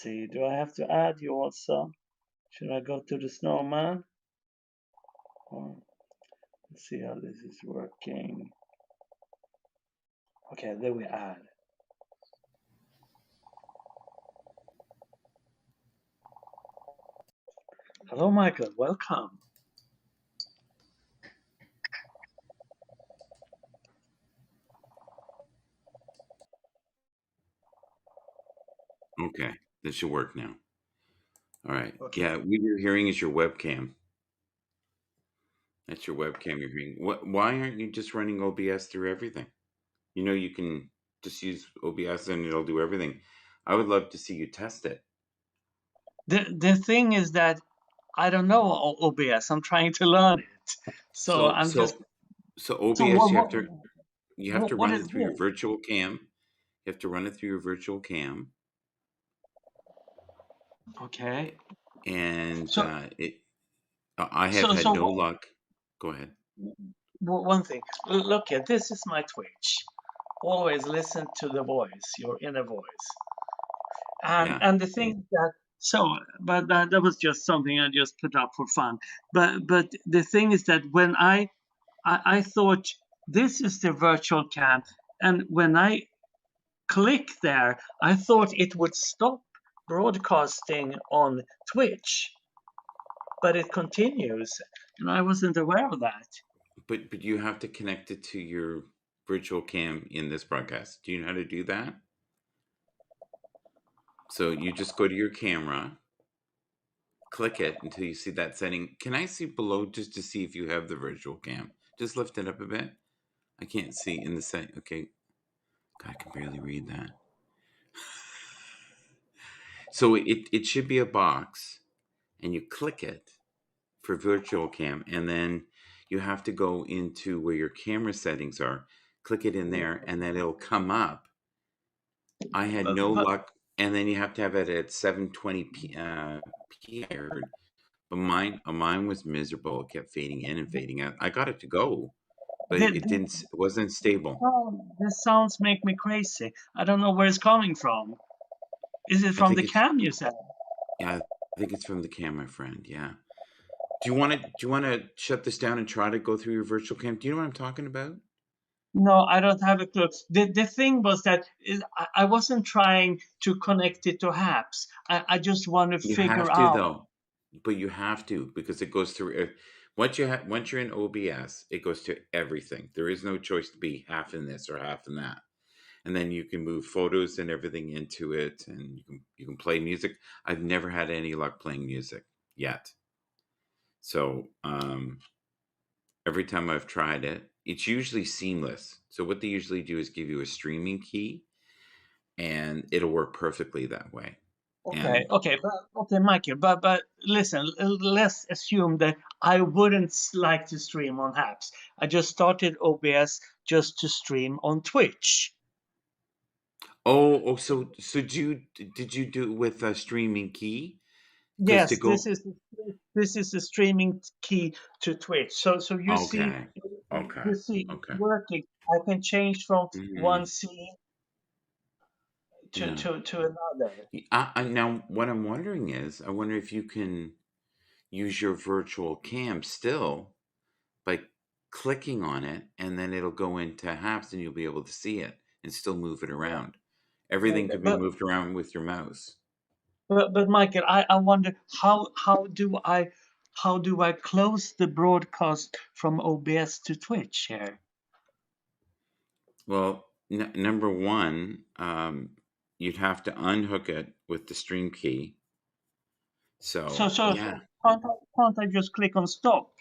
See, do I have to add you also? Should I go to the snowman? Let's see how this is working. Okay, there we add. Hello, Michael. Welcome. Okay, this should work now. All right. Okay. Yeah, what you're hearing is your webcam. That's your webcam you're hearing. Why aren't you just running OBS through everything? You can just use OBS and it'll do everything. I would love to see you test it. The thing is that I don't know OBS. I'm trying to learn it. So So I'm just. so so So OBS you have to what run is it through your this? virtual cam. You have to run it through your virtual cam, Okay. and So I have so had so no luck. Go ahead. one thing. Look here. This is my Twitch. Always listen to the voice, your inner voice. Yeah. And the thing that but that was just something I just put up for fun. But the thing is that when I thought this is the virtual cam, and when I click there, I thought it would stop broadcasting on Twitch, but it continues, and I wasn't aware of that. But you have to connect it to your virtual cam in this broadcast. Do you know how to do that? So you just go to your camera, click it until you see that setting. Can I see below just to see if you have the virtual cam? Just lift it up a bit. I can't see in the set. Okay. God, I can barely read that. So it should be a box and you click it for virtual cam and then you have to go into where your camera settings are, click it in there and then it'll come up. I had no But luck, and then you have to have it at 720p. I heard, but mine was miserable. It kept fading in and fading out. I got it to go, but it this didn't. It wasn't stable. this sounds make me crazy. I don't know where it's coming from. Is it I from think the it's cam you said? yeah. I think it's from the camera, friend. Yeah. Do you want to shut this down and try to go through your virtual cam? Do you know what I'm talking about? No, I don't have a clue. The thing was that I wasn't trying to connect it to apps. I just want to You figure have to out. though, but you have to because it goes through. Once you're in OBS, it goes to everything. There is no choice to be half in this or half in that, and then you can move photos and everything into it, and you can play music. I've never had any luck playing music yet, so every time I've tried it, it's usually seamless. So what they usually do is give you a streaming key, and it'll work perfectly that way. Okay, And okay, okay, Michael. But listen, let's assume that I wouldn't like to stream on apps. I just started OBS just to stream on Twitch. so did you do it with a streaming key? Because to Yes, go, this is the streaming key to Twitch. So okay, okay, you see it's okay, working. I can change from one hmm scene yeah. to another. Now, what I'm wondering is, I wonder if you can use your virtual cam still by clicking on it, and then it'll go into apps, and you'll be able to see it and still move it around. Everything Okay, could be moved around with your mouse. but Michael, I wonder how do I close the broadcast from OBS to Twitch here? Well, number one, you'd have to unhook it with the stream key. So So yeah, can't I just click on stop?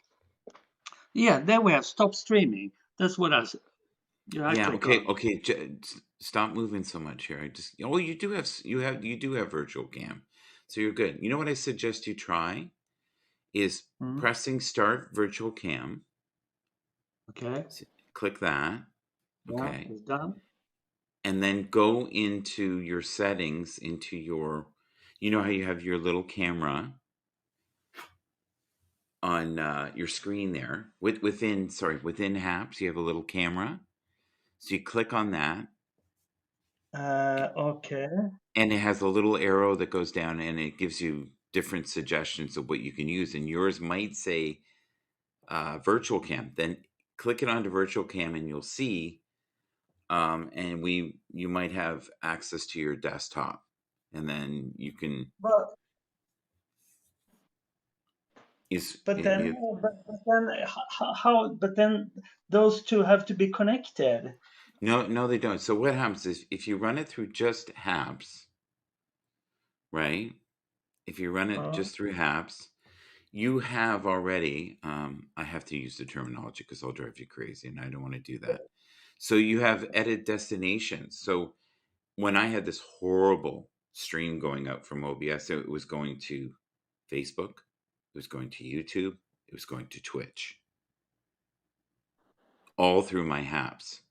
Yeah, there we have stop streaming. That's what I yeah. click Okay, on. okay. Stop moving so much here. I just oh, you do have virtual cam, so you're good. You know what I suggest you try is Hmm. pressing start virtual cam. Okay, Click that. yeah, Okay, it's done. and then go into your settings into your. You know how you have your little camera on your screen there within apps you have a little camera, so you click on that Okay. and it has a little arrow that goes down, and it gives you different suggestions of what you can use. And yours might say virtual cam. Then click it onto virtual cam, and you'll see. And you might have access to your desktop, and then you can But use. but then but then how? But then those two have to be connected. No, no, they don't. So what happens is if you run it through just Habs, right? If you run it Uh, just through Habs, you have already. I have to use the terminology because I'll drive you crazy, and I don't want to do that. So you have edit destinations. So when I had this horrible stream going out from OBS, it was going to Facebook, it was going to YouTube, it was going to Twitch, all through my Habs.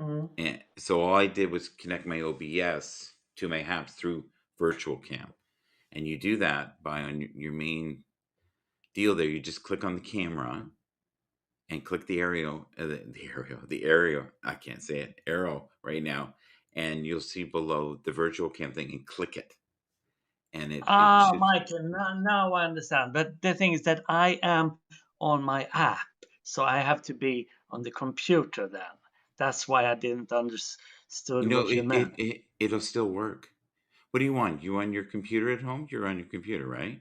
mm. And so all I did was connect my OBS to my Habs through virtual cam. And you do that by on your main deal there. You just click on the camera and click the arrow, the arrow. I can't say it, arrow right now. And you'll see below the virtual cam thing and click it. And it Ah, should, Michael, now I understand. But the thing is that I am on my app, so I have to be on the computer then. That's why I didn't understood what you meant. it'll still work. What do you want? You on your computer at home? You're on your computer, right?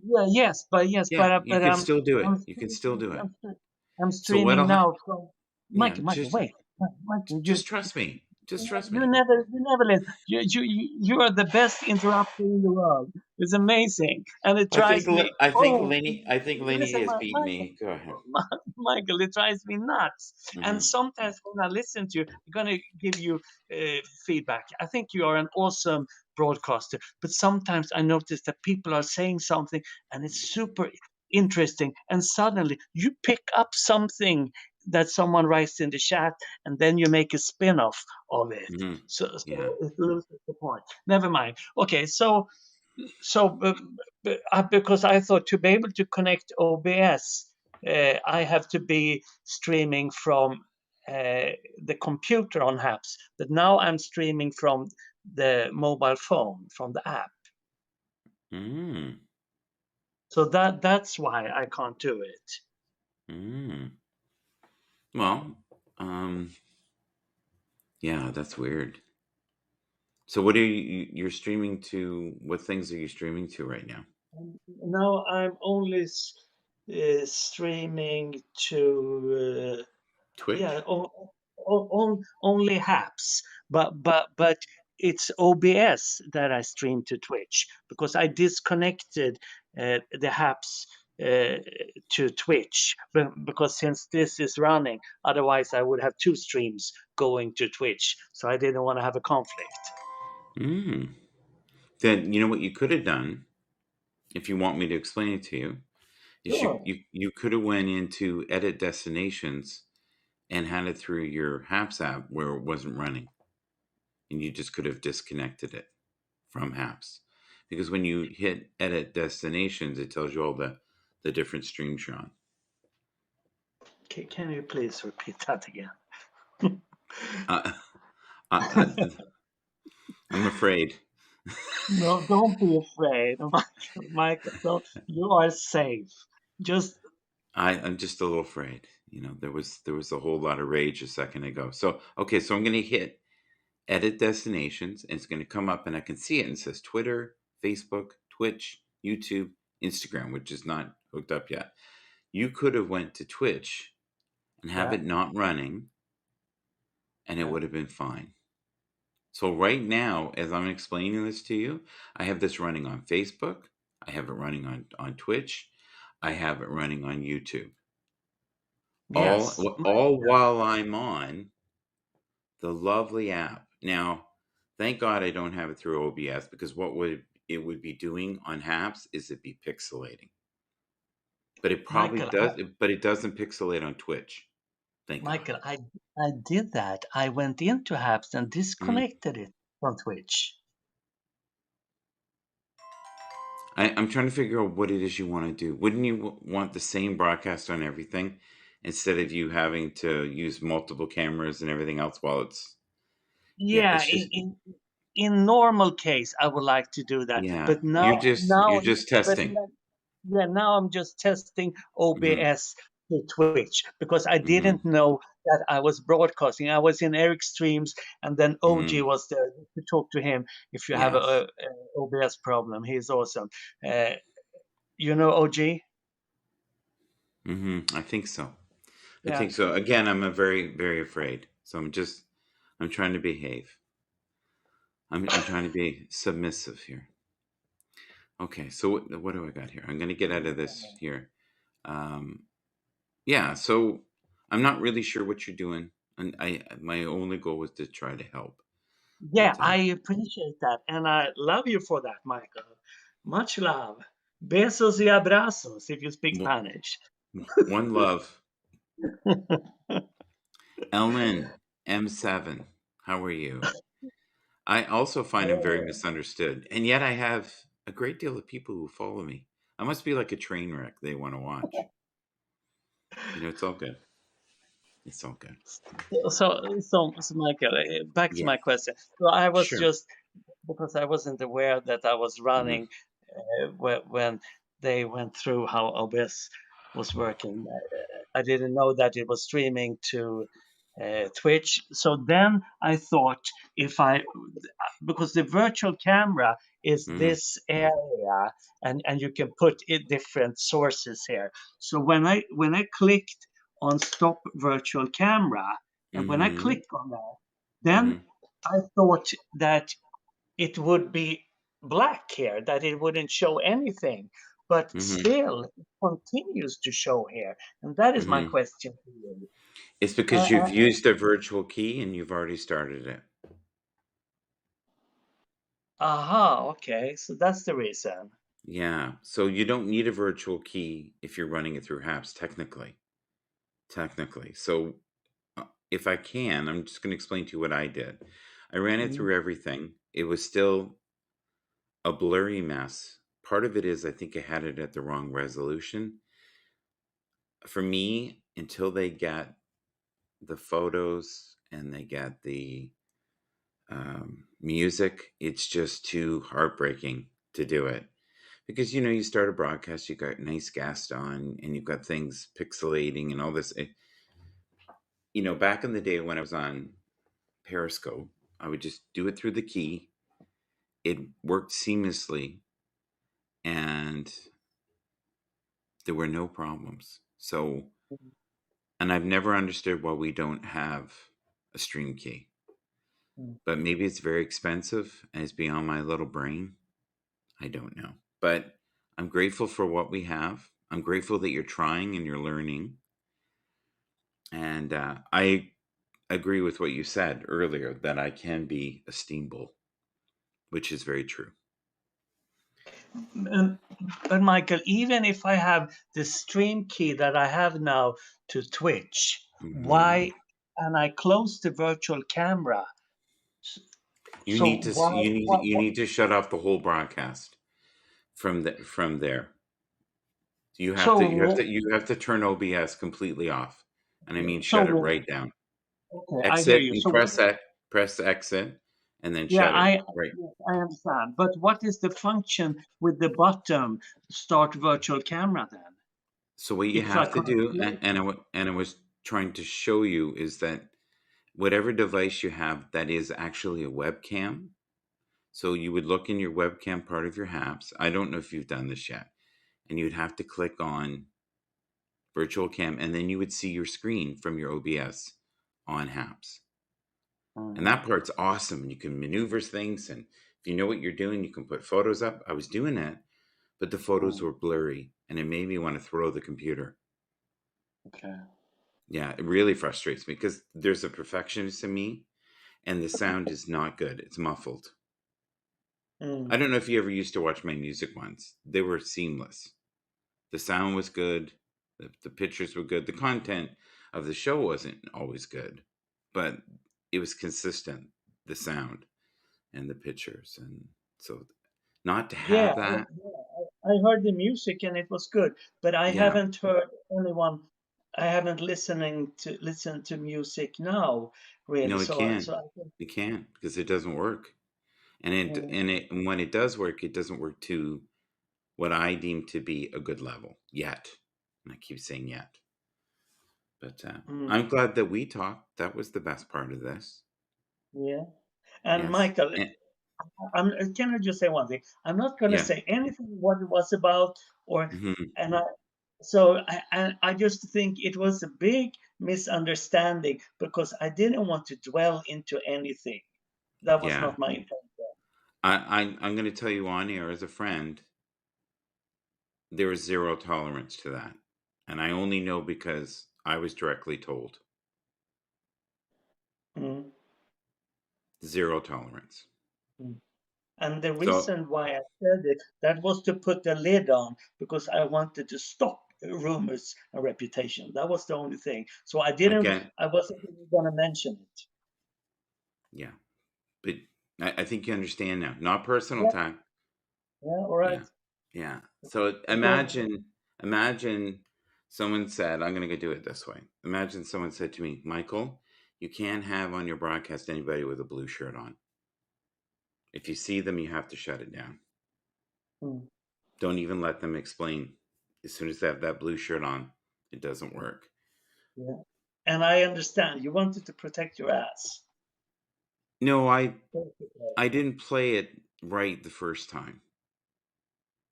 Yeah, yes, Yeah, you but can still do I'm it. You can still streaming, do it. I'm So streaming now from yeah, Michael, wait, Michael, just trust me. Just trust me. you never listen. You are the best interrupter in the world. It's amazing, and it drives me. Oh, I think Lenny listen, has beat me. Go ahead. Michael, it drives me nuts. And Hmm. sometimes when I listen to you, I'm gonna give you feedback. I think you are an awesome broadcaster, but sometimes I notice that people are saying something, and it's super interesting, and suddenly you pick up something that someone writes in the chat, and then you make a spin-off of it. Hmm. Yeah. So it loses the point. Never mind. Okay, so because I thought to be able to connect OBS, I have to be streaming from the computer on apps. But now I'm streaming from the mobile phone, from the app. Mm. So that's why I can't do it. Mm. Well, um, yeah, that's weird. So what are you're streaming to? What things are you streaming to right now? Now I'm only streaming to yeah, Twitch? only apps, but it's OBS that I stream to Twitch because I disconnected the apps to Twitch because since this is running, otherwise I would have two streams going to Twitch, so I didn't want to have a conflict. Mm. Then you know what you could have done if you want me to explain it to you is Sure. you could have went into edit destinations and had it through your Haps app where it wasn't running, and you just could have disconnected it from Haps because when you hit edit destinations, it tells you all the different streams you're on. Can you please repeat that again? Uh, I, I'm afraid. No, don't be afraid, Michael. Don't, you are safe. Just I'm just a little afraid. You know, there was a whole lot of rage a second ago. So okay, so I'm going to hit edit destinations, and it's going to come up, and I can see it, and it says Twitter, Facebook, Twitch, YouTube, Instagram, which is not hooked up yet. You could have went to Twitch and have yeah, it not running, and it yeah. would have been fine. So right now, as I'm explaining this to you, I have this running on Facebook, I have it running on Twitch, I have it running on YouTube. Yes, All while I'm on the lovely app. Now, thank God I don't have it through OBS because what would it would be doing on Haps is it'd be pixelating. But it probably Michael, I, does, but it doesn't pixelate on Twitch. Thank God. Michael, I did that. I went into apps and Mm. disconnected it from Twitch. I'm trying to figure out what it is you want to do. Wouldn't you want the same broadcast on everything instead of you having to use multiple cameras and everything else while it's Yeah, yeah, it's just in normal case, I would like to do that, yeah, but now, you're just but testing. now, yeah, now I'm just testing Mhm, OBS to Twitch because I mhm, didn't know that I was broadcasting. I was in Eric's streams, and then OG mhm. was there to talk to him if you have Yes. a OBS problem. He's awesome. Uh, you know OG? Mhm, I think so. I Yeah. think so. Again, I'm a very, very afraid. So I'm trying to behave. I'm trying to be submissive here. Okay, so what do I got here? I'm gonna get out of this here. Um, yeah, so I'm not really sure what you're doing, and I my only goal was to try to help. Yeah, But I appreciate that, and I love you for that, Michael. Much love. Besos y abrazos if you speak w- Spanish. one love, Ellen M7. How are you? I also find him very misunderstood, and yet I have a great deal of people who follow me. I must be like a train wreck they want to watch. It's all good. It's all good. So, Michael, back to Yeah, my question. So I was sure. just because I wasn't aware that I was Hmm. running when they went through how OBS was working. I didn't know that it was streaming to Twitch. So then I thought if I, because the virtual camera is Hmm. this area, and you can put it different sources here. So when I clicked on stop virtual camera, and when I Hmm. clicked on that, then Hmm. I thought that it would be black here, that it wouldn't show anything. But Hmm. still, it continues to show here. And that is my Hmm. question for you. It's Uh, because you've uh, used a virtual key and you've already started it. aha, okay. So that's the reason. Yeah. So you don't need a virtual key if you're running it through apps, technically. Technically. So if I can, I'm just going to explain to you what I did. I ran it Mm, through everything. It was still a blurry mess. Part of it is I think I had it at the wrong resolution. For me, until they get the photos and they get the music, it's just too heartbreaking to do it. Because you start a broadcast, you got nice guests on, and you've got things pixelating and all this. Back in the day when I was on Periscope, I would just do it through the key. It worked seamlessly, and there were no problems. So, and I've never understood why we don't have a stream key. mm. But maybe it's very expensive and it's beyond my little brain. I don't know. But I'm grateful for what we have. I'm grateful that you're trying and you're learning. And I agree with what you said earlier that I can be a steamboat, which is very true. Um, but Michael, even if I have the stream key that I have now to Twitch, Hmm. why and I close the virtual camera? S- You So need to why? you need to shut off the whole broadcast from there. So You have to turn OBS completely off, and I mean shut it so right down. okay, I hear Exit you. and So press exit, and then yeah, shut it right. yes, I understand. But what is the function with the bottom start virtual camera then? So what you If I have to can't do, close it. and I was trying to show you, is that whatever device you have that is actually a webcam. So you would look in your webcam part of your apps. I don't know if you've done this yet, and you'd have to click on virtual cam, and then you would see your screen from your OBS on apps. And Mhm. that part's awesome. You can maneuver things, and if you know what you're doing, you can put photos up. I was doing that, but the photos Mm, were blurry, and it made me want to throw the computer. okay. Yeah, it really frustrates me because there's a perfectionist in me, and the sound is not good. It's muffled. I Mm. don't know if you ever used to watch my music ones. They were seamless. The sound was good. The pictures were good. The content of the show wasn't always good, but it was consistent. The sound and the pictures, and so not to Yeah, have that, I heard the music and it was good, but I yeah. haven't heard anyone. I haven't listened to music now really. No, it can't. So I think, It can't because it doesn't work. And mm, and when it does work, it doesn't work to what I deem to be a good level yet. And I keep saying yet. But mm, I'm glad that we talked. That was the best part of this. yeah. And Yes. Michael, And, can I just say one thing? I'm not going to yeah. say anything what it was about, or Hmm. and I. So I just think it was a big misunderstanding because I didn't want to dwell into anything. That was Yeah. not my intention. I'm going to tell you on air as a friend, there is zero tolerance to that. And I only know because I was directly told Mm, zero tolerance. mm. And the So reason why I said it, that was to put the lid on because I wanted to stop rumors and reputation. That was the only thing. So again, I wasn't even going to mention it. yeah. But I think you understand now. Not personal Yeah, time. yeah, all right. Yeah. Yeah. So Okay. imagine someone said, I'm going to go do it this way. Imagine someone said to me, Michael, you can't have on your broadcast anybody with a blue shirt on. If you see them, you have to shut it down. Mm, Don't even let them explain. As soon as they have that blue shirt on, it doesn't work. yeah. And I understand you wanted to protect your ass. No, Basically. I didn't play it right the first time.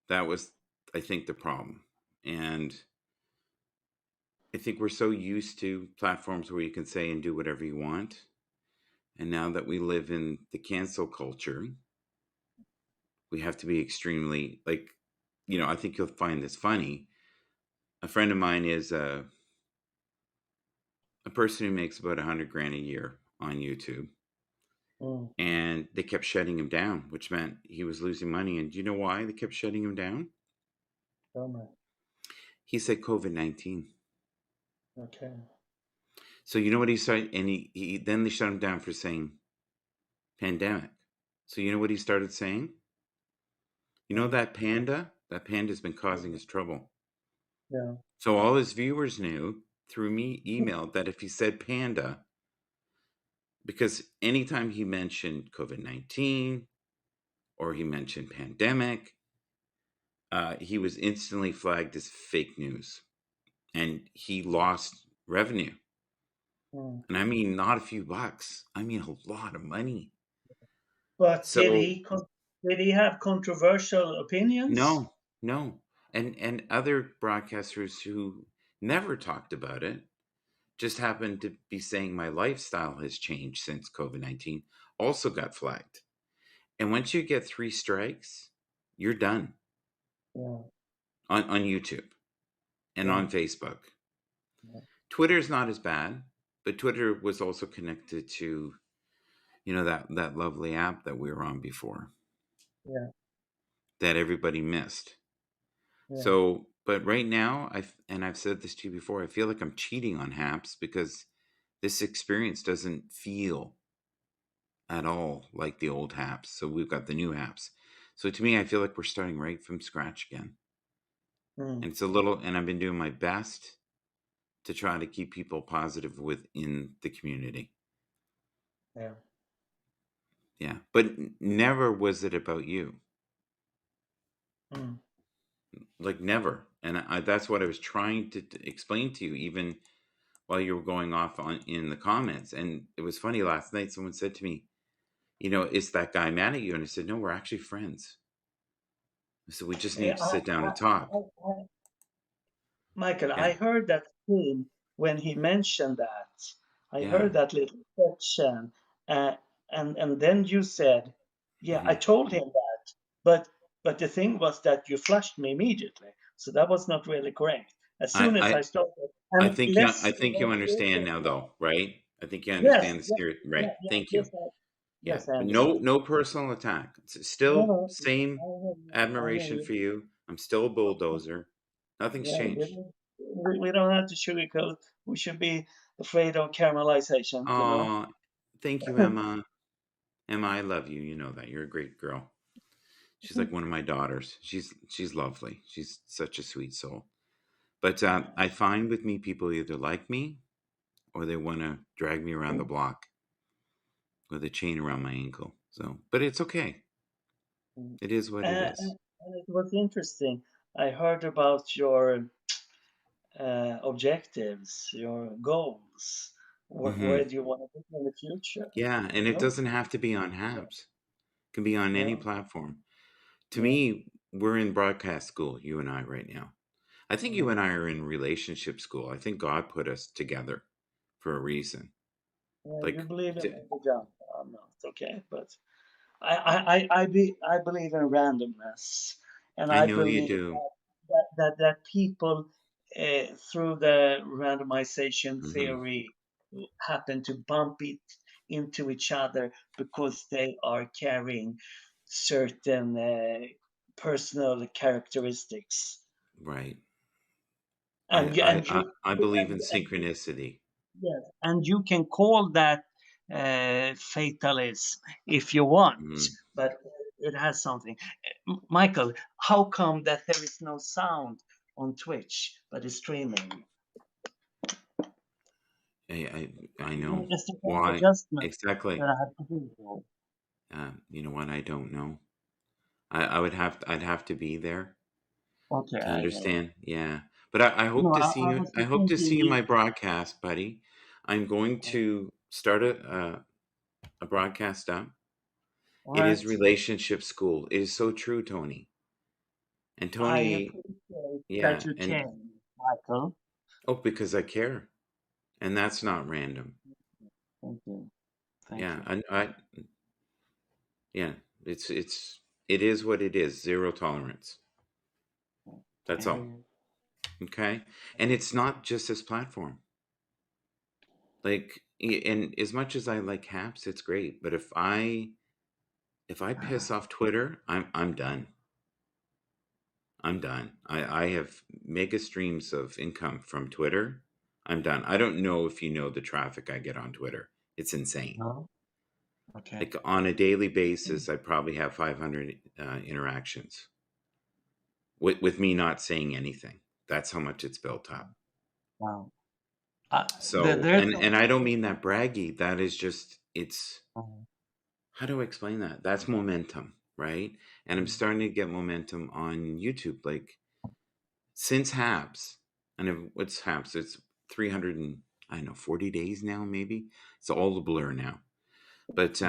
That was, I think, the problem. And I think we're so used to platforms where you can say and do whatever you want. And now that we live in the cancel culture, we have to be extremely like, I think you'll find this funny. A friend of mine is a person who makes about 100 grand a year on YouTube. Mm, And they kept shutting him down, which meant he was losing money. And do you know why they kept shutting him down? bummer. He said COVID-19. Okay. So you know what he started, and he then they shut him down for saying pandemic. So you know what he started saying? You know Mm, that panda's been causing yeah. us trouble. Yeah. So all his viewers knew through me email that if he said panda, because anytime he mentioned COVID-19 or he mentioned pandemic, he was instantly flagged as fake news and he lost revenue. Mm. And I mean, not a few bucks, I mean, a lot of money. But So, did he have controversial opinions? no, no. And other broadcasters who never talked about it just happened to be saying my lifestyle has changed since COVID-19 also got flagged. And once you get 3 strikes, you're done Yeah. on YouTube and Yeah. on Facebook. Yeah. Twitter's not as bad, but Twitter was also connected to, that lovely app that we were on before Yeah. that everybody missed. Yeah. So, but right now, I've said this to you before, I feel like I'm cheating on Haps because this experience doesn't feel at all like the old Haps. So we've got the new Haps. So to me, I feel like we're starting right from scratch again. Mm. And it's a little, and I've been doing my best to try to keep people positive within the community. Yeah. Yeah. But never was it about you. Mm. Like never. And that's what I was trying to explain to you, even while you were going off on in the comments. And it was funny last night. Someone said to me, "Is that guy mad at you?" And I said, "No, we're actually friends. So we just Yeah, need to sit down and talk." Michael, Yeah, I heard that theme when he mentioned that. I yeah, heard that little section, uh, and then you said, "Yeah, I hmm told him that," but the thing was that you flushed me immediately, so that was not really correct. As soon as I, I started, I and think I think you let's understand also now, though, right? I think you yes, understand the yes, spirit, right? yeah, yeah, Thank you. Yeah, yes, I but understand. no personal attack. It's No, still no, same I hear you. I hear admiration you. for you. I'm still a bulldozer. Nothing's Yeah, changed. we don't have to sugarcoat. We should be afraid of caramelization, you know? Oh, thank you, Emma. Emma, I love you. You know that. You're a great girl. She's like one of my daughters. She's lovely. She's such a sweet soul. But I find with me, people either like me or they want to drag me around the block with a chain around my ankle. So, but it's okay. Mm. It is what it is. And it was interesting. I heard about your objectives, your goals. Where Hmm. do you want to be in the future? Yeah, and it No? doesn't have to be on Habs. It can be on any Yeah, platform. To yeah. me, we're in broadcast school, you and I, right now. I think you Mm. and I are in relationship school. I think God put us together for a reason. Yeah, you Like, believe in t- the jump. I'm not okay, but I believe in randomness, and I I know you believe do. that people through the randomization Hmm. theory happen to bump it into each other because they are carrying certain personal characteristics, Right. and I believe in and synchronicity. yes, and you can call that fatalism if you want, Mhm. but it has something. Michael, how come that there is no sound on Twitch but it's streaming? I know It's just an why adjustment that exactly. I have to do. You know what? I don't know. I'd have to be there Okay, to I get it. understand. Yeah, but I hope No, to see I you. was I hope to see thinking you in if my broadcast, buddy. I'm going to start a broadcast up. all It is right. relationship school. It is so true, Tony. And I Tony, appreciate that yeah, you and came, Michael. oh, because I care, and that's not random. Thank you. Thank Yeah, you. yeah, it is what it is. Zero tolerance. I That's hear all. you. Okay, and it's not just this platform. Like, and as much as I like Haps, it's great. But if I piss off Twitter, I'm done. I'm done. I have mega streams of income from Twitter. I'm done. I don't know if you know the traffic I get on Twitter. It's insane. No? Okay. Like on a daily basis, I probably have 500 interactions with me not saying anything. That's how much it's built up. Wow. So, There's and I don't mean that braggy. That is just it's some. how do I explain that? That's momentum, right? And I'm starting to get momentum on YouTube. Like since Habs, and what's Habs? It's 300 and I don't know 40 days now, maybe. It's all a blur now. But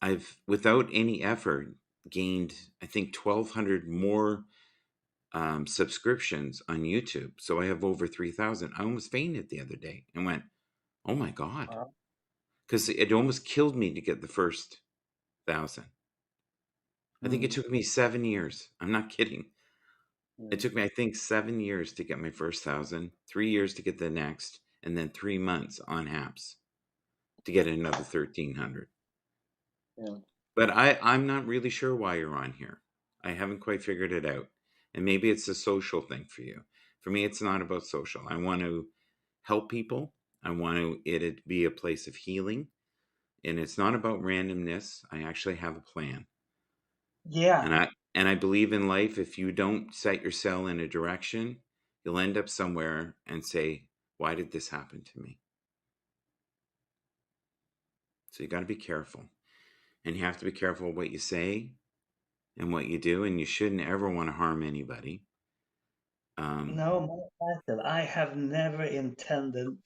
I've without any effort gained I think 1,200 more subscriptions on YouTube. So I have over 3,000. I almost fainted the other day and went, "Oh my god!" Because it almost killed me to get the first 1,000. I think it Mm, took me 7 years. I'm not kidding. It mm, took me, I think, 7 years to get my first 1,000, 3 years to get the next, and then 3 months on Haps to get another 1,300. yeah. But I'm not really sure why you're on here. I haven't quite figured it out. And maybe it's a social thing for you. For me, it's not about social. I want to help people. I want it to be a place of healing. And it's not about randomness. I actually have a plan. Yeah. And I believe in life, if you don't set your cell in a direction, you'll end up somewhere and say, why did this happen to me? So you got to be careful. And you have to be careful what you say and what you do. And you shouldn't ever want to harm anybody. Um, No, Michael, I have never intended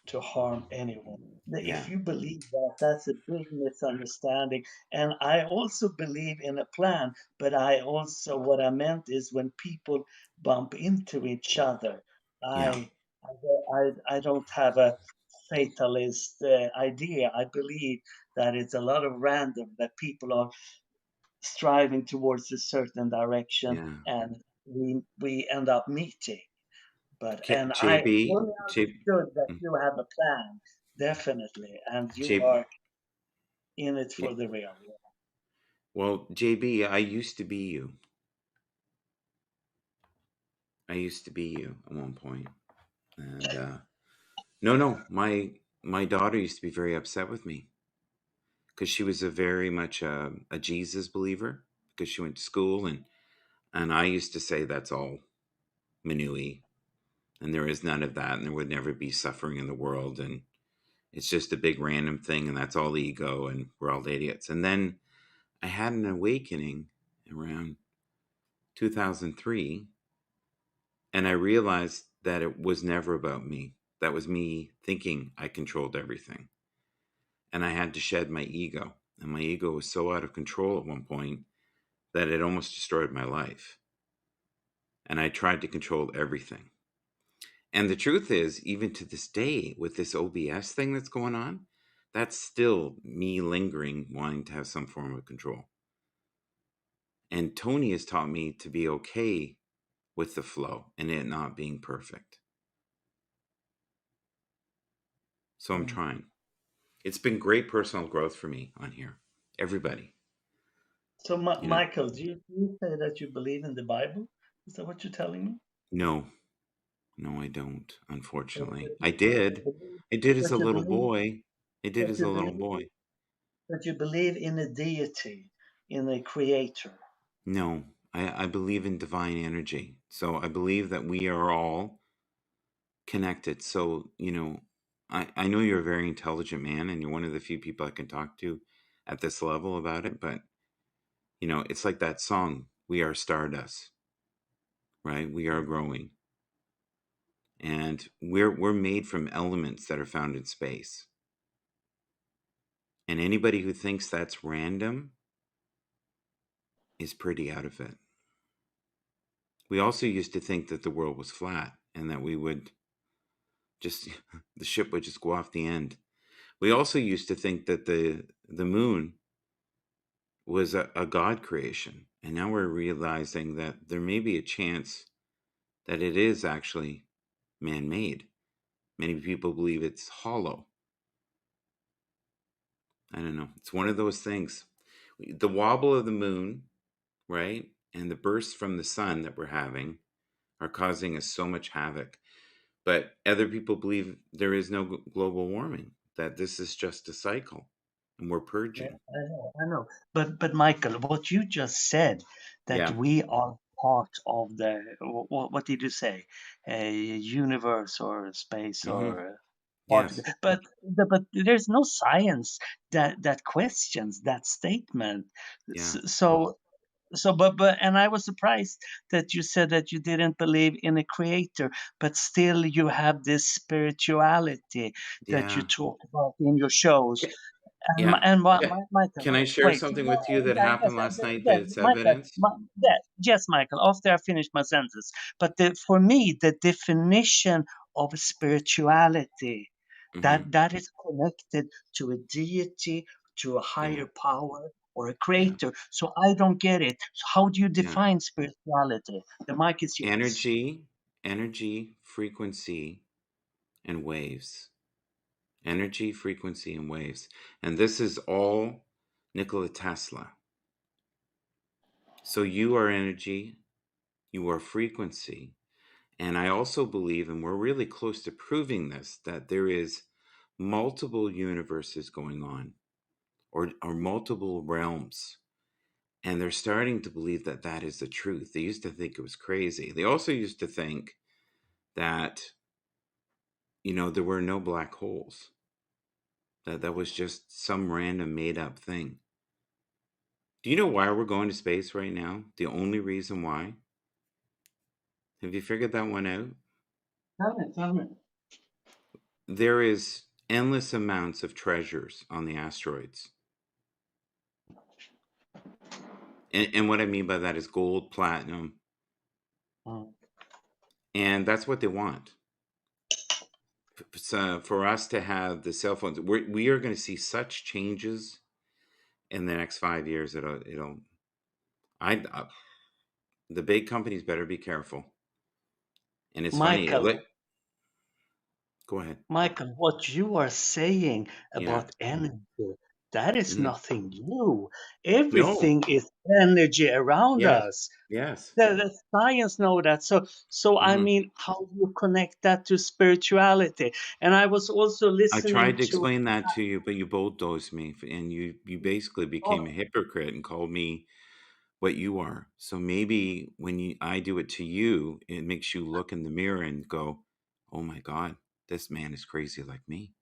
to harm anyone. If yeah, you believe that, that's a big misunderstanding. And I also believe in a plan, but I also, what I meant is when people bump into each other, yeah, I, I don't have a fatalist idea. I believe that it's a lot of random, that people are striving towards a certain direction yeah. and we end up meeting. But Okay, and I JB, fully understood that mm, you have a plan, definitely, and you J, are in it yeah. for the real. Well, JB, I used to be you. I used to be you at one point. And no, no, my daughter used to be very upset with me because she was a very much a Jesus believer because she went to school and I used to say that's all manui. and there is none of that, and there would never be suffering in the world, and it's just a big random thing, and that's all ego, and we're all idiots. And then I had an awakening around 2003, and I realized that it was never about me. That was me thinking I controlled everything. And I had to shed my ego. And my ego was so out of control at one point that it almost destroyed my life. And I tried to control everything. And the truth is, even to this day, with this OBS thing that's going on, that's still me lingering, wanting to have some form of control. And Tony has taught me to be okay with the flow and it not being perfect. So I'm Mm. trying. It's been great personal growth for me on here. Everybody, So, you know, Michael, do you say that you believe in the Bible? Is that what you're telling me? no, no, I don't, That, unfortunately. that I you, did. believe, I did as a that you little believe boy. I did that as you a little believe boy. that you believe in a deity, in a creator. No, I believe in divine energy. So I believe that we are all connected. So, I know you're a very intelligent man and you're one of the few people I can talk to at this level about it. But, it's like that song, We Are Stardust, right? We are growing. And we're made from elements that are found in space. And anybody who thinks that's random is pretty out of it. We also used to think that the world was flat and that we would just the ship would just go off the end. We also used to think that the moon was a god creation, and now we're realizing that there may be a chance that it is actually man-made. Many people believe it's hollow. I don't know. It's one of those things. The wobble of the moon, right, and the bursts from the sun that we're having are causing us so much havoc. But other people believe there is no global warming, that this is just a cycle and we're Yeah, purging. I know. But Michael, what you just said, that Yeah. we are part of the, what did you say? A universe or space Hmm. or part of Yes. it. But there's no science that questions that statement. Yeah. So and I was surprised that you said that you didn't believe in a creator, but still you have this spirituality that you Yeah. talk about in your shows. Ca- Yeah. Michael, Can I share wait. something with you that happened last night that Yes, it's Michael. evidence? Yes, Michael. After I finish my sentence, but for me, the definition of spirituality, Hmm. that is connected to a deity, to a Yeah. higher power, or a Yeah. creator. So I don't get it. So how do you Yeah. define spirituality? The mic is yours. Energy, frequency, and waves. Energy, frequency, and waves. And this is all Nikola Tesla. So you are energy, you are frequency. And I also believe, and we're really close to proving this, that there is multiple universes going on, or multiple realms. And they're starting to believe that that is the truth. They used to think it was crazy. They also used to think that, there were no black holes, that that was just some random made up thing. Do you know why we're going to space right now? The only reason why? Have you figured that one out? Tell me. There is endless amounts of treasures on the asteroids. And what I mean by that is gold, platinum, Mm. and that's what they want. So for us to have the cell phones, we are going to see such changes in the next 5 years. I the big companies better be careful. And it's funny. Michael, Go ahead. Michael, what you are saying Yeah. about energy, that is Hmm. nothing new. No. Everything is energy around Yes. us. Yes. The science know that. So I Hmm. mean, how do you connect that to spirituality? And I was also I tried listening to to. explain that to you, but you bulldozed me, and you basically became a Oh, hypocrite and called me what you are. So maybe when I do it to you, it makes you look in the mirror and go, oh my God, this man is crazy like me.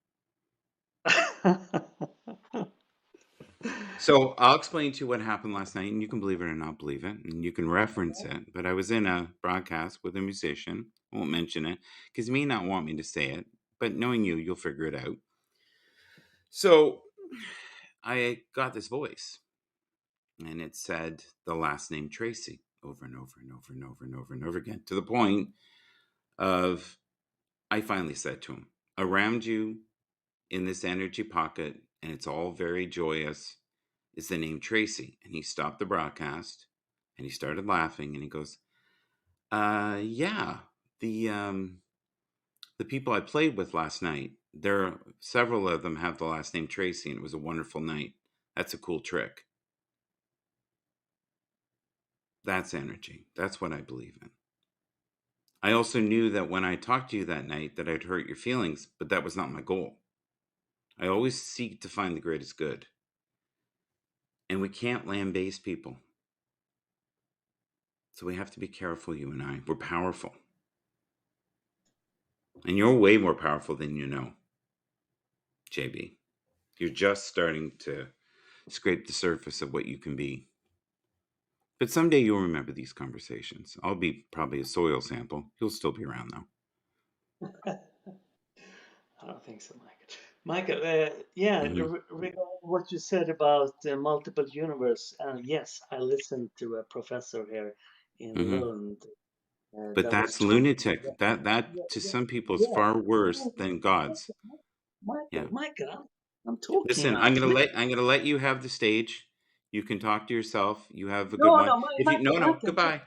So I'll explain to you what happened last night, and you can believe it or not believe it, and you can reference it. But I was in a broadcast with a musician. I won't mention it because he may not want me to say it, but knowing you, you'll figure it out. So I got this voice, and it said the last name Tracy over and over and over and over and over and over again, to the point of I finally said to him, around you in this energy pocket, and it's all very joyous, is the name Tracy. And he stopped the broadcast and he started laughing and he goes, yeah, the people I played with last night, there several of them have the last name Tracy, and it was a wonderful night. That's a cool trick. That's energy. That's what I believe in. I also knew that when I talked to you that night that I'd hurt your feelings, but that was not my goal. I always seek to find the greatest good. And we can't lambaste people. So we have to be careful, you and I. We're powerful. And you're way more powerful than you know, JB. You're just starting to scrape the surface of what you can be. But someday you'll remember these conversations. I'll be probably a soil sample. You'll still be around, though. I don't think so, Michael. Michael, yeah, Hmm. regarding what you said about multiple universe, yes, I listened to a professor here in Hmm. Lund But that was that's talking. lunatic. That Yeah, to yeah, some people is yeah. far worse Michael, than God's. Michael, Michael, Yeah. Michael, I'm talking Listen, now, please. I'm gonna let you have the stage. You can talk to yourself. You have a good No, one. no, If you Michael, no no Michael, goodbye.